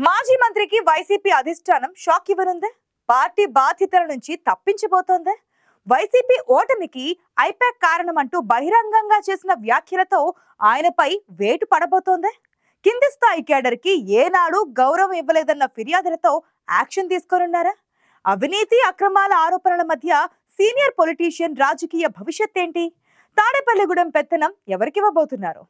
మాజీ మంత్రికి వైసీపీ అధిష్టానం షాక్ ఇవ్వనుందే? పార్టీ బాధ్యతల నుంచి తప్పించబోతోందే? వైసీపీ ఓటమికి ఐపాక్ కారణం అంటూ బహిరంగంగా చేసిన వ్యాఖ్యలతో ఆయనపై వేటు పడబోతోందే? కింది స్థాయి కేడర్ కి ఏనాడు గౌరవం ఇవ్వలేదన్న ఫిర్యాదులతో యాక్షన్ తీసుకోనున్నారా? అవినీతి అక్రమాల ఆరోపణల మధ్య సీనియర్ పొలిటీషియన్ రాజకీయ భవిష్యత్ ఏంటి? తాడేపల్లిగూడెం పెత్తనం ఎవరికివ్వబోతున్నారు?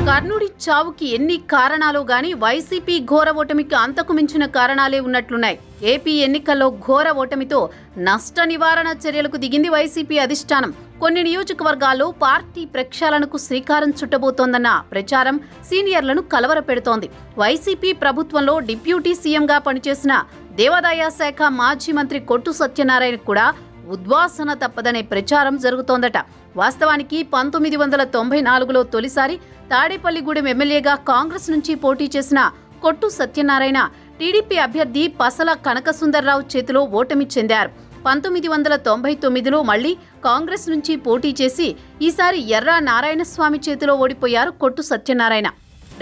కర్ణుడి చావుకి ఎన్ని కారణాలు గాని వైసీపీ ఘోర ఓటమికి అంతకు మించిన కారణాలే ఉన్నట్లున్నాయి. ఏపీ ఎన్నికల్లో ఘోర ఓటమితో నష్ట నివారణ చర్యలకు దిగింది వైసీపీ అధిష్టానం. కొన్ని నియోజకవర్గాల్లో పార్టీ ప్రక్షాళనకు శ్రీకారం చుట్టబోతోందన్న ప్రచారం సీనియర్లను కలవరపెడుతోంది. వైసీపీ ప్రభుత్వంలో డిప్యూటీ సీఎంగా పనిచేసిన దేవాదాయ శాఖ మాజీ మంత్రి కొట్టు సత్యనారాయణ కూడా ఉద్వాసన తప్పదనే ప్రచారం జరుగుతోందట. వాస్తవానికి 1994లో తొలిసారి తాడేపల్లిగూడెం ఎమ్మెల్యేగా కాంగ్రెస్ నుంచి పోటీ చేసిన కొట్టు సత్యనారాయణ టీడీపీ అభ్యర్థి పసల కనకసుందర్రావు చేతిలో ఓటమి చెందారు. 1999లో మళ్లీ కాంగ్రెస్ నుంచి పోటీ చేసి ఈసారి ఎర్రా నారాయణస్వామి చేతిలో ఓడిపోయారు కొట్టు సత్యనారాయణ.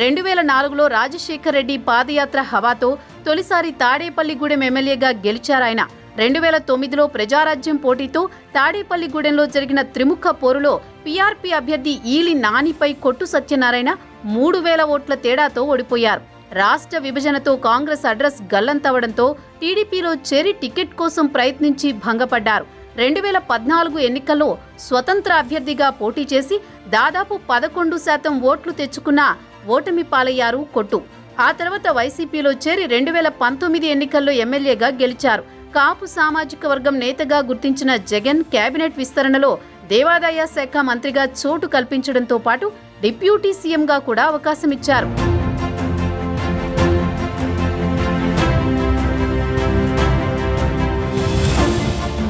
2004లో రాజశేఖర్ రెడ్డి పాదయాత్ర హవాతో తొలిసారి తాడేపల్లిగూడెం ఎమ్మెల్యేగా గెలిచారాయన. 2009లో ప్రజారాజ్యం పోటీతో తాడేపల్లిగూడెంలో జరిగిన త్రిముఖ పోరులో పీఆర్పీ అభ్యర్థి ఈలి నానిపై కొట్టు సత్యనారాయణ 3000 ఓట్ల తేడాతో ఓడిపోయారు. రాష్ట్ర విభజనతో కాంగ్రెస్ అడ్రస్ గల్లంతవడంతో టీడీపీలో చేరి టికెట్ కోసం ప్రయత్నించి భంగపడ్డారు. 2014 ఎన్నికల్లో స్వతంత్ర అభ్యర్థిగా పోటీ చేసి దాదాపు 11% ఓట్లు తెచ్చుకున్న ఓటమి పాలయ్యారు కొట్టు. ఆ తర్వాత వైసీపీలో చేరి 2019 ఎన్నికల్లో ఎమ్మెల్యేగా గెలిచారు. కాపు సామాజిక వర్గం నేతగా గుర్తించిన జగన్ కేబినెట్ విస్తరణలో దేవాదాయ శాఖ మంత్రిగా చోటు కల్పించడంతో పాటు డిప్యూటీ సీఎంగా కూడా అవకాశమిచ్చారు.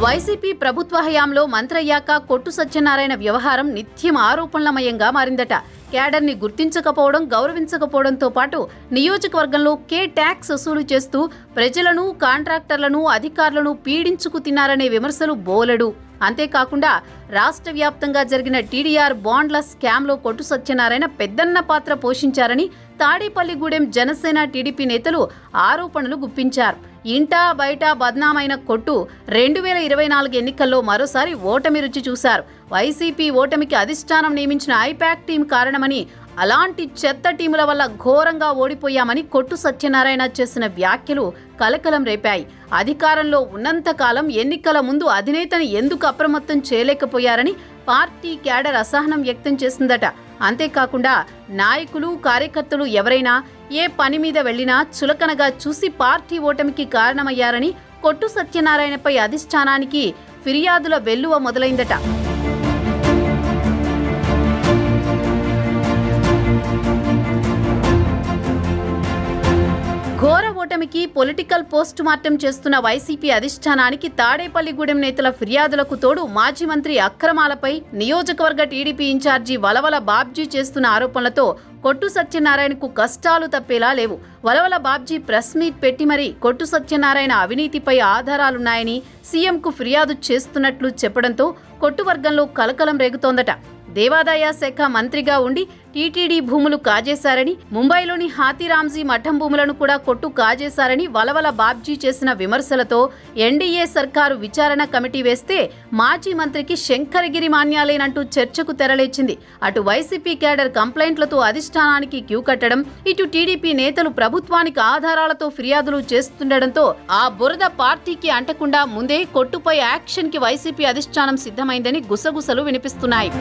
వైసీపీ ప్రభుత్వ హయాంలో మంత్రయ్యాక కొట్టు సత్యనారాయణ వ్యవహారం నిత్యం ఆరోపణలమయంగా మారిందట. క్యాడర్ని గుర్తించకపోవడం, గౌరవించకపోవడంతో పాటు నియోజకవర్గంలో కే ట్యాక్స్ వసూలు చేస్తూ ప్రజలను, కాంట్రాక్టర్లను, అధికారులను పీడించుకు తిన్నారనే విమర్శలు బోలెడు. అంతేకాకుండా రాష్ట్ర వ్యాప్తంగా జరిగిన టీడీఆర్ బాండ్ల స్కామ్లో కొట్టు సత్యనారాయణ పెద్దన్న పాత్ర పోషించారని తాడేపల్లిగూడెం జనసేన టీడీపీ నేతలు ఆరోపణలు గుప్పించారు. ఇంటా బయట బద్నామైన కొట్టు 2024 ఎన్నికల్లో మరోసారి ఓటమి రుచి చూశారు. వైసీపీ ఓటమికి అధిష్టానం నియమించిన ఐపాక్ టీం కారణమని, అలాంటి చెత్త టీముల వల్ల ఘోరంగా ఓడిపోయామని కొట్టు సత్యనారాయణ చేసిన వ్యాఖ్యలు కలకలం రేపాయి. అధికారంలో ఉన్నంతకాలం ఎన్నికల ముందు అధినేతని ఎందుకు అప్రమత్తం చేయలేకపోయారని పార్టీ క్యాడర్ అసహనం వ్యక్తం చేసిందట. అంతేకాకుండా నాయకులు, కార్యకర్తలు ఎవరైనా ఏ పని మీద వెళ్లినా చులకనగా చూసి పార్టీ ఓటమికి కారణమయ్యారని కొట్టు సత్యనారాయణపై అధిష్టానానికి ఫిర్యాదుల వెల్లువ మొదలైందట. ఘోర ఓటమికి పొలిటికల్ పోస్ట్ మార్టం చేస్తున్న వైసీపీ అధిష్టానానికి తాడేపల్లిగూడెం నేతల ఫిర్యాదులకు తోడు మాజీ మంత్రి అక్రమాలపై నియోజకవర్గ టీడీపీ ఇన్ఛార్జి వలవల బాబ్జీ చేస్తున్న ఆరోపణలతో కొట్టు సత్యనారాయణకు కష్టాలు తప్పేలా లేవు. వలవల బాబ్జీ ప్రెస్ మీట్ పెట్టి మరీ కొట్టు సత్యనారాయణ అవినీతిపై ఆధారాలున్నాయని సీఎంకు ఫిర్యాదు చేస్తున్నట్లు చెప్పడంతో కొట్టు వర్గంలో కలకలం రేగుతోందట. దేవాదాయ శాఖ మంత్రిగా ఉండి టీటీడీ భూములు కాజేశారని, ముంబైలోని హాతీరామ్జీ మఠం భూములను కూడా కొట్టు కాజేశారని వలవల బాబ్జీ చేసిన విమర్శలతో ఎన్డీఏ సర్కారు విచారణ కమిటీ వేస్తే మాజీ మంత్రికి శంకరగిరి మాన్యాలేనంటూ చర్చకు తెరలేచింది. అటు వైసీపీ క్యాడర్ కంప్లైంట్లతో అధిష్టానానికి క్యూ కట్టడం, ఇటు టీడీపీ నేతలు ప్రభుత్వానికి ఆధారాలతో ఫిర్యాదులు చేస్తుండటంతో ఆ బురద పార్టీకి అంటకుండా ముందే కొట్టుపై యాక్షన్ కి వైసీపీ అధిష్టానం సిద్ధమైందని గుసగుసలు వినిపిస్తున్నాయి.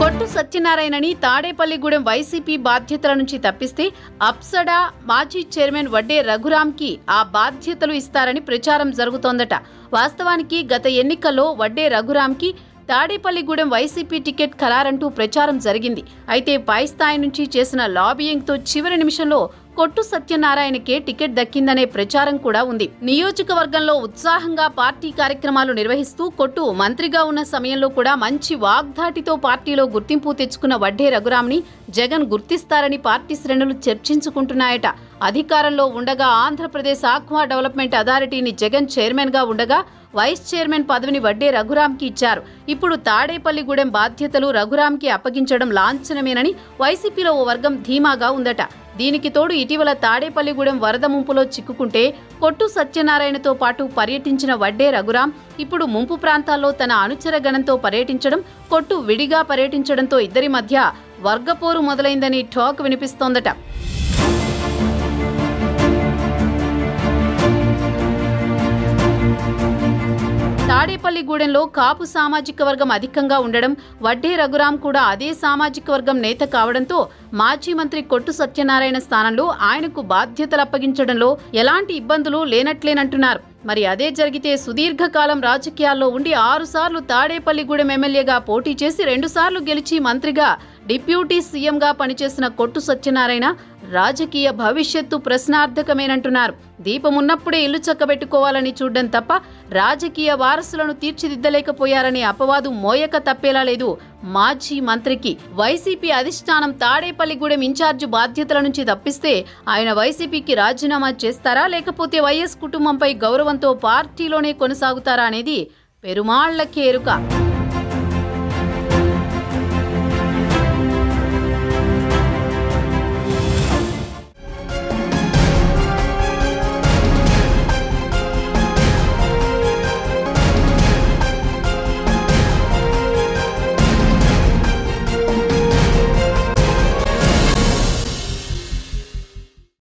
కొట్టు సత్యనారాయణని తాడేపల్లిగూడెం వైసీపీ బాధ్యతల నుంచి తప్పిస్తే అప్సడా మాజీ చైర్మన్ వడ్డే రఘురాంకి ఆ బాధ్యతలు ఇస్తారని ప్రచారం జరుగుతోందట. వాస్తవానికి గత ఎన్నికల్లో వడ్డే రఘురాంకి తాడేపల్లిగూడెం వైసీపీ టికెట్ ఖరారంటూ ప్రచారం జరిగింది. అయితే పై స్థాయి నుంచి చేసిన లాబియింగ్తో చివరి నిమిషంలో కొట్టు సత్యనారాయణకే టికెట్ దక్కిందనే ప్రచారం కూడా ఉంది. నియోజకవర్గంలో ఉత్సాహంగా పార్టీ కార్యక్రమాలు నిర్వహిస్తూ కొట్టు మంత్రిగా ఉన్న సమయంలో కూడా మంచి వాగ్దాటితో పార్టీలో గుర్తింపు తెచ్చుకున్న వడ్డే రఘురాంని జగన్ గుర్తిస్తారని పార్టీ శ్రేణులు చర్చించుకుంటున్నాయట. అధికారంలో ఉండగా ఆంధ్రప్రదేశ్ ఆక్వా డెవలప్మెంట్ అథారిటీని జగన్ చైర్మన్గా ఉండగా వైస్ చైర్మన్ పదవిని వడ్డే రఘురాంకి ఇచ్చారు. ఇప్పుడు తాడేపల్లిగూడెం బాధ్యతలు రఘురాంకి అప్పగించడం లాంఛనమేనని వైసీపీలో ఓ వర్గం ధీమాగా ఉందట. దీనికి తోడు ఇటీవల తాడేపల్లిగూడెం వరద ముంపులో చిక్కుకుంటే కొట్టు సత్యనారాయణతో పాటు పర్యటించిన వడ్డే రఘురాం ఇప్పుడు ముంపు ప్రాంతాల్లో తన అనుచర గణంతో పర్యటించడం, కొట్టు విడిగా పర్యటించడంతో ఇద్దరి మధ్య వర్గపోరు మొదలైందని టాక్ వినిపిస్తోందట. తాడేపల్లిగూడెంలో కాపు సామాజిక వర్గం అధికంగా ఉండడం, వడ్డే రఘురాం కూడా అదే సామాజిక వర్గం నేత కావడంతో మాజీ మంత్రి కొట్టు సత్యనారాయణ స్థానంలో ఆయనకు బాధ్యతలు అప్పగించడంలో ఎలాంటి ఇబ్బందులు లేనట్లేనంటున్నారు. మరి అదే జరిగితే సుదీర్ఘకాలం రాజకీయాల్లో ఉండి 6 సార్లు తాడేపల్లిగూడెం ఎమ్మెల్యేగా పోటీ చేసి 2 సార్లు గెలిచి మంత్రిగా, డిప్యూటీ సీఎంగా పనిచేసిన కొట్టు సత్యనారాయణ రాజకీయ భవిష్యత్తు ప్రశ్నార్థకమేనంటున్నారు. దీపమున్నప్పుడే ఇల్లు చక్కబెట్టుకోవాలని చూడడం తప్ప రాజకీయ వారసులను తీర్చిదిద్దలేకపోయారనే అపవాదు మోయక తప్పేలా లేదు మాజీ మంత్రికి. వైసీపీ అధిష్టానం తాడేపల్లిగూడెం ఇన్ఛార్జి బాధ్యతల నుంచి తప్పిస్తే ఆయన వైసీపీకి రాజీనామా చేస్తారా, లేకపోతే వైఎస్ కుటుంబంపై గౌరవంతో పార్టీలోనే కొనసాగుతారా అనేది పెరుమాళ్లకే ఎరుక.